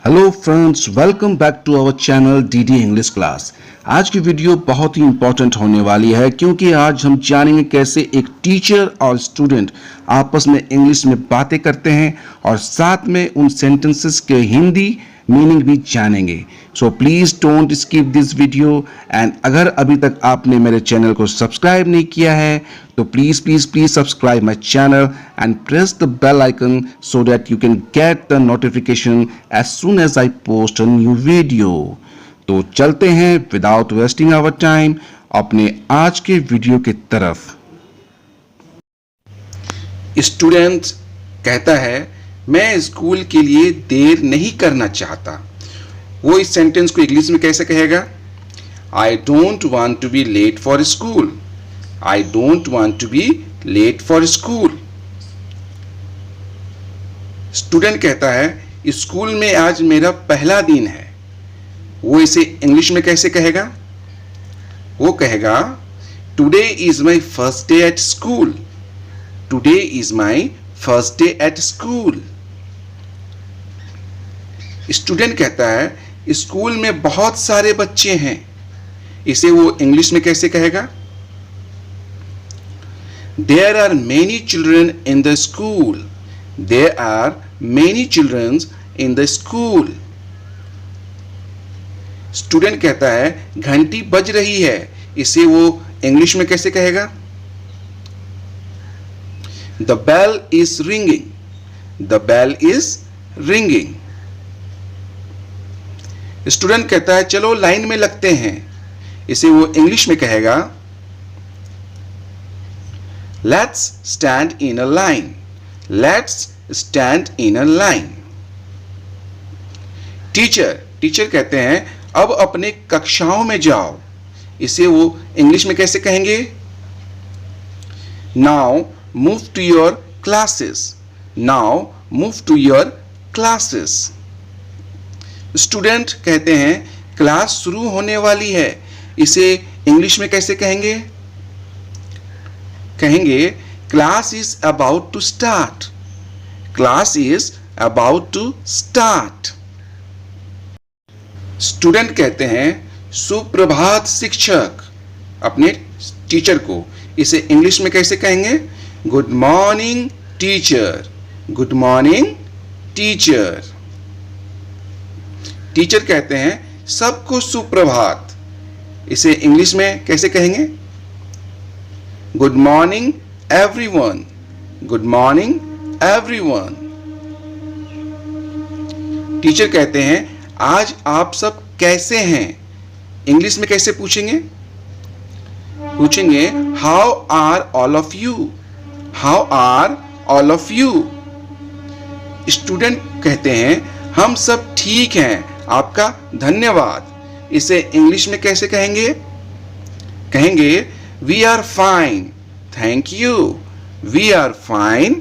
Hello friends, welcome back to our channel DD English class. आज की video बहुत ही important होने वाली है क्योंकि आज हम जानेंगे कैसे एक टीचर और स्टूडेंट आपस में इंग्लिश में बातें करते हैं और साथ में उन सेंटेंसेस के हिंदी मीनिंग भी जानेंगे। So please don't skip this video and अगर अभी तक आपने मेरे चैनल को सब्सक्राइब नहीं किया है तो please please please subscribe my channel and press the bell icon so that you can get the notification as soon as I post a new video. तो चलते हैं विदाउट वेस्टिंग आवर टाइम अपने आज के वीडियो की तरफ। Student कहता है मैं स्कूल के लिए देर नहीं करना चाहता। वो इस सेंटेंस को इंग्लिश में कैसे कहेगा? I don't want to be late for school. I don't want to be late for school. Student कहता है स्कूल में आज मेरा पहला दिन है। वो इसे इंग्लिश में कैसे कहेगा? वो कहेगा today is my first day at school. Today is my first day at school. Student कहता है स्कूल में बहुत सारे बच्चे हैं। इसे वो इंग्लिश में कैसे कहेगा? There are many children in the school. There are many children in the school. Student कहता है घंटी बज रही है। इसे वो इंग्लिश में कैसे कहेगा? The bell is ringing. The bell is ringing. Student कहता है चलो लाइन में लगते हैं। इसे वो इंग्लिश में कहेगा let's stand in a line. Let's stand in a line. Teacher कहते हैं अब अपने कक्षाओं में जाओ। इसे वो इंग्लिश में कैसे कहेंगे? Now move to your classes. Now move to your classes. Student कहते हैं क्लास शुरू होने वाली है। इसे इंग्लिश में कैसे कहेंगे? कहेंगे class is about to start. Class is about to start. Student कहते हैं सुप्रभात शिक्षक अपने टीचर को। इसे इंग्लिश में कैसे कहेंगे? Good morning teacher. Good morning teacher. Teacher कहते हैं सबको सुप्रभात। इसे इंग्लिश में कैसे कहेंगे? Good morning everyone. Good morning everyone. Teacher कहते हैं आज आप सब कैसे हैं? इंग्लिश में कैसे पूछेंगे? पूछेंगे how are all of you. How are all of you. Student कहते हैं हम सब ठीक हैं, आपका धन्यवाद। इसे इंग्लिश में कैसे कहेंगे? कहेंगे we are fine thank you. We are fine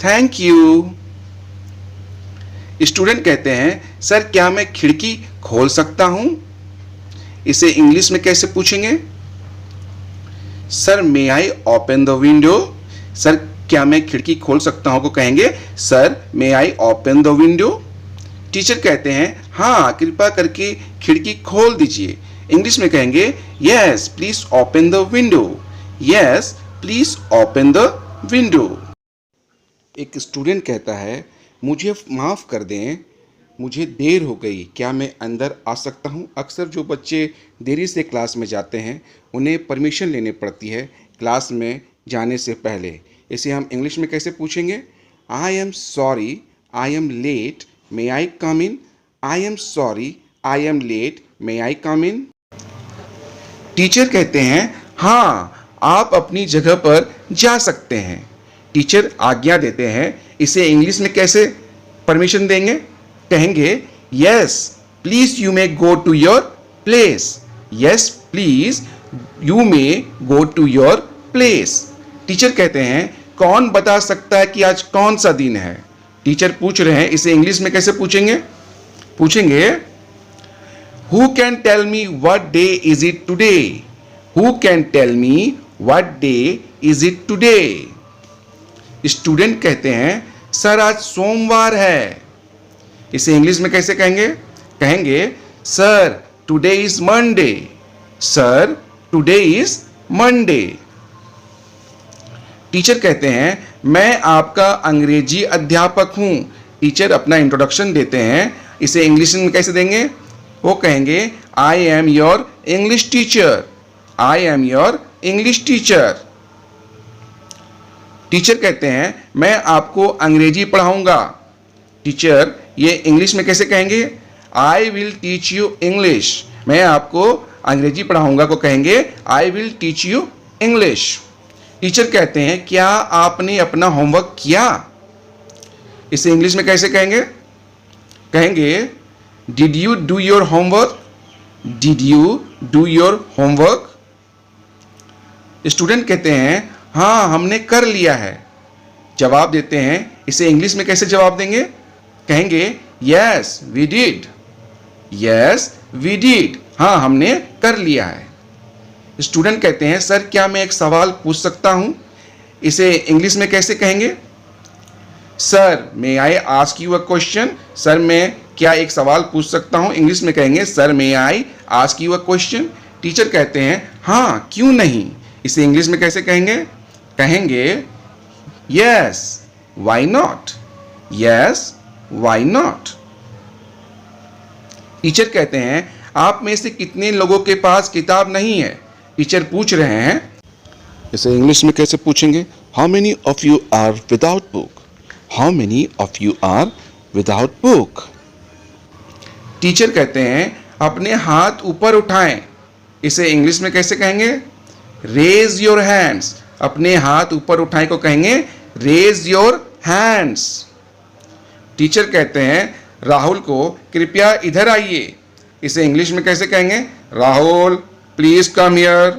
thank you. Student कहते हैं सर क्या मैं खिड़की खोल सकता हूं? इसे इंग्लिश में कैसे पूछेंगे? Sir may I open the window. Sir क्या मैं खिड़की खोल सकता हूं को कहेंगे sir may I open the window. Teacher कहते हैं हाँ कृपया करके खिड़की खोल दीजिए। इंग्लिश में कहेंगे yes please open the window. Yes please open the window. एक स्टूडेंट कहता है मुझे माफ़ कर दें, मुझे देर हो गई, क्या मैं अंदर आ सकता हूँ? अक्सर जो बच्चे देरी से क्लास में जाते हैं उन्हें परमिशन लेनी पड़ती है क्लास में जाने से पहले। इसे हम इंग्लिश में कैसे पूछेंगे? I am sorry, I am late, may I come in. I am sorry, I am late, may I come in. Teacher कहते हैं हाँ आप अपनी जगह पर जा सकते हैं। टीचर आज्ञा देते हैं। इसे इंग्लिश में कैसे परमिशन देंगे? कहेंगे yes please you may go to your place. Yes please you may go to your place. Teacher कहते हैं कौन बता सकता है कि आज कौन सा दिन है? टीचर पूछ रहे हैं। इसे इंग्लिश में कैसे पूछेंगे? पूछेंगे who can tell me what day is it today. Who can tell me what day is it today. Student कहते हैं सर आज सोमवार है। इसे इंग्लिश में कैसे कहेंगे? कहेंगे sir today is Monday, sir today is Monday. Teacher कहते हैं मैं आपका अंग्रेजी अध्यापक हूं। टीचर अपना इंट्रोडक्शन देते हैं, इसे इंग्लिश में कैसे देंगे? वो कहेंगे I am your English teacher, I am your English teacher. Teacher कहते हैं मैं आपको अंग्रेजी पढ़ाऊंगा। टीचर ये इंग्लिश में कैसे कहेंगे? I will teach you English, मैं आपको अंग्रेजी पढ़ाऊंगा को कहेंगे I will teach you English. Teacher कहते हैं क्या आपने अपना होमवर्क किया? इसे इंग्लिश में कैसे कहेंगे? कहेंगे did you do your homework, did you do your homework. Student कहते हैं हाँ हमने कर लिया है। जवाब देते हैं, इसे इंग्लिश में कैसे जवाब देंगे? कहेंगे yes we did, yes we did, हाँ हमने कर लिया है। स्टूडेंट कहते हैं सर क्या मैं एक सवाल पूछ सकता हूं? इसे इंग्लिश में कैसे कहेंगे? Sir may I ask you a question, sir मैं क्या एक सवाल पूछ सकता हूं? इंग्लिश में कहेंगे sir may I ask you a question. Teacher कहते हैं हाँ क्यों नहीं, इसे इंग्लिश में कैसे कहेंगे? कहेंगे yes why not, yes why not. Teacher कहते हैं आप में से कितने लोगों के पास किताब नहीं है? टीचर पूछ रहे हैं, इसे इंग्लिश में कैसे पूछेंगे? How many of you are without book, how many of you are without book. Teacher कहते हैं अपने हाथ ऊपर उठाएं, इसे इंग्लिश में कैसे कहेंगे? रेज योर हैंड्स, अपने हाथ ऊपर उठाएं को कहेंगे रेज योर हैंड्स। टीचर कहते हैं राहुल को कृपया इधर आइए, इसे इंग्लिश में कैसे कहेंगे? Rahul please come here,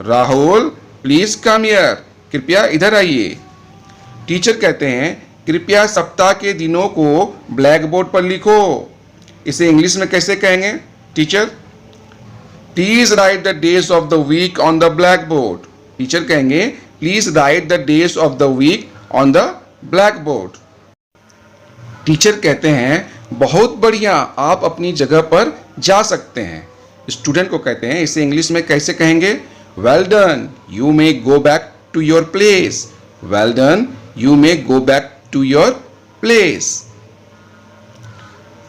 Rahul please come here, कृपया इधर आइए। टीचर कहते हैं कृपया सप्ताह के दिनों को ब्लैक बोर्ड पर लिखो, इसे इंग्लिश में कैसे कहेंगे? Teacher please write the days of the week on the black board. Teacher कहेंगे please write the days of the week on the black board. Teacher कहते हैं बहुत बढ़िया, आप अपनी जगह पर जा सकते हैं। स्टूडेंट को कहते हैं इसे इंग्लिश में कैसे कहेंगे? Well done you may go back to your place, well done you may go back to your place.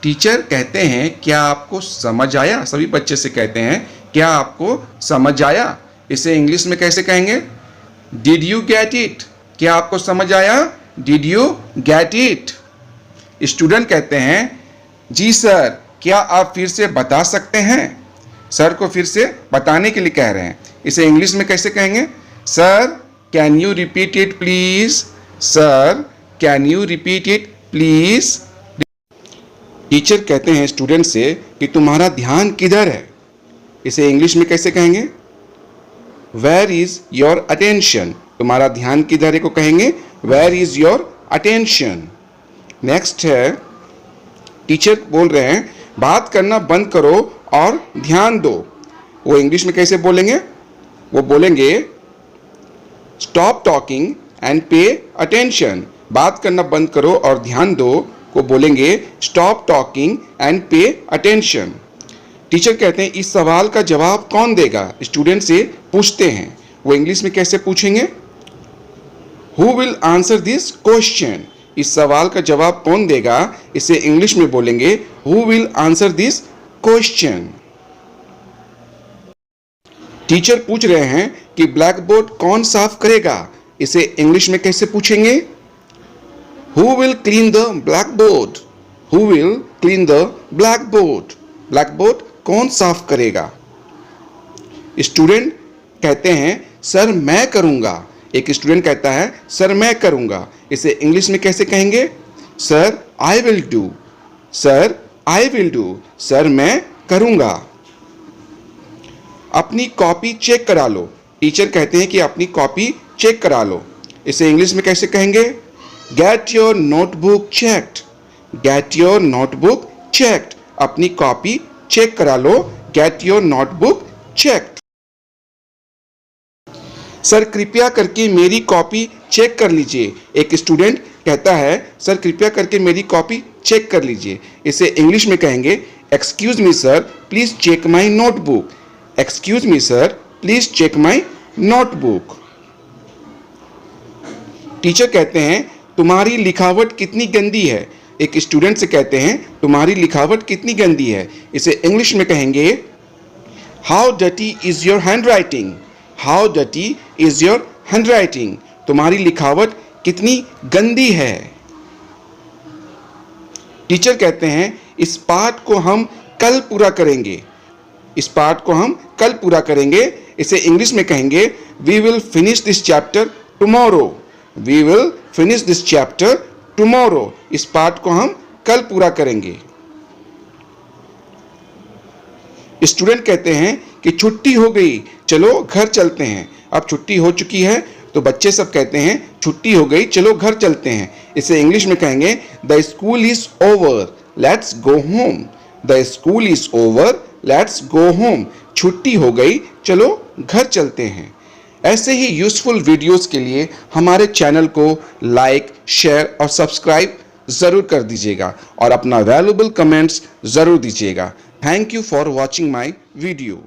Teacher कहते हैं क्या आपको समझ आया? सभी बच्चे से कहते हैं क्या आपको समझ आया? इसे इंग्लिश में कैसे कहेंगे? डिड यू गेट इट, क्या आपको समझ आया? Did you get it. Student कहते हैं जी सर क्या आप फिर से बता सकते हैं? सर को फिर से बताने के लिए कह रहे हैं, इसे इंग्लिश में कैसे कहेंगे? Sir can you repeat it please, sir can you repeat it please. Teacher कहते हैं स्टूडेंट से कि तुम्हारा ध्यान किधर है? इसे इंग्लिश में कैसे कहेंगे? वेयर इज योर अटेंशन, तुम्हारा ध्यान किधर है को कहेंगे where is your attention. Next है टीचर बोल रहे हैं बात करना बंद करो और ध्यान दो, वो इंग्लिश में कैसे बोलेंगे? वो बोलेंगे stop talking and pay attention, बात करना बंद करो और ध्यान दो को बोलेंगे stop talking and pay attention. Teacher कहते हैं इस सवाल का जवाब कौन देगा? स्टूडेंट से पूछते हैं, वो इंग्लिश में कैसे पूछेंगे? Who will answer this question, इस सवाल का जवाब कौन देगा? इसे इंग्लिश में बोलेंगे who will answer this question. Teacher पूछ रहे हैं कि ब्लैक बोर्ड कौन साफ करेगा? इसे इंग्लिश में कैसे पूछेंगे? Who will clean the black board, who will clean the black board, black board कौन साफ करेगा? स्टूडेंट कहते हैं सर मैं करूंगा, एक स्टूडेंट कहता है सर मैं करूंगा, इसे इंग्लिश में कैसे कहेंगे? Sir I will do, sir I will do, sir मैं करूंगा। अपनी कॉपी चेक करा लो, टीचर कहते हैं कि अपनी कॉपी चेक करा लो, इसे इंग्लिश में कैसे कहेंगे? Get your notebook checked, get your notebook checked, अपनी कॉपी चेक करा लो, get your notebook checked. Sir कृपया करके मेरी कॉपी चेक कर लीजिए, एक स्टूडेंट कहता है सर कृपया करके मेरी कॉपी चेक कर लीजिए। इसे इंग्लिश में कहेंगे excuse me sir please check my notebook. Excuse me sir please check my notebook. Teacher कहते हैं तुम्हारी लिखावट कितनी गंदी है। एक स्टूडेंट से कहते हैं तुम्हारी लिखावट कितनी गंदी है। इसे इंग्लिश में कहेंगे how dirty is your hand writing. How dirty is your hand writing. तुम्हारी लिखावट कितनी गंदी है। टीचर कहते हैं इस पाठ को हम कल पूरा करेंगे। इस पाठ को हम कल पूरा करेंगे। इसे इंग्लिश में कहेंगे we will finish this chapter tomorrow. We will finish this chapter tomorrow. इस पाठ को हम कल पूरा करेंगे। स्टूडेंट कहते हैं कि छुट्टी हो गई चलो घर चलते हैं। अब छुट्टी हो चुकी है तो बच्चे सब कहते हैं छुट्टी हो गई चलो घर चलते हैं। इसे इंग्लिश में कहेंगे the school is over let's go home. The school is over let's go home. छुट्टी हो गई चलो घर चलते हैं। ऐसे ही यूजफुल वीडियोस के लिए हमारे चैनल को लाइक, शेयर और सब्सक्राइब ज़रूर कर दीजिएगा और अपना वैल्यूएबल कमेंट्स ज़रूर दीजिएगा। Thank you for watching my video.